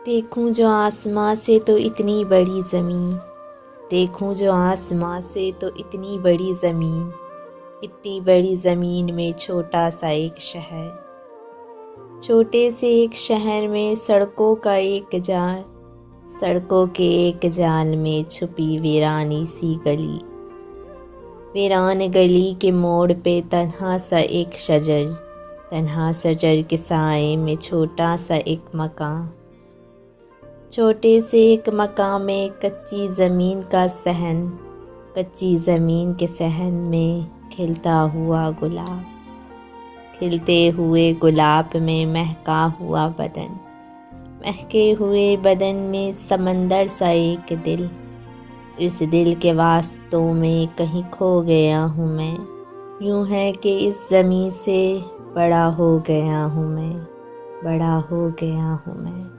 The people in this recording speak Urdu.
دیکھوں جو آسماں سے تو اتنی بڑی زمین، دیکھوں جو آسماں سے تو اتنی بڑی زمین، اتنی بڑی زمین میں چھوٹا سا ایک شہر، چھوٹے سے ایک شہر میں سڑکوں کا ایک جال، سڑکوں کے ایک جال میں چھپی ویرانی سی گلی، ویران گلی کے موڑ پہ تنہا سا ایک شجر، تنہا شجر کے سائے میں چھوٹا سا ایک مکان، چھوٹے سے ایک مکان میں کچی زمین کا صحن، کچی زمین کے صحن میں کھلتا ہوا گلاب، کھلتے ہوئے گلاب میں مہکا ہوا بدن، مہکے ہوئے بدن میں سمندر سا ایک دل، اس دل کے واسطوں میں کہیں کھو گیا ہوں میں، یوں ہے کہ اس زمین سے بڑا ہو گیا ہوں میں، بڑا ہو گیا ہوں میں۔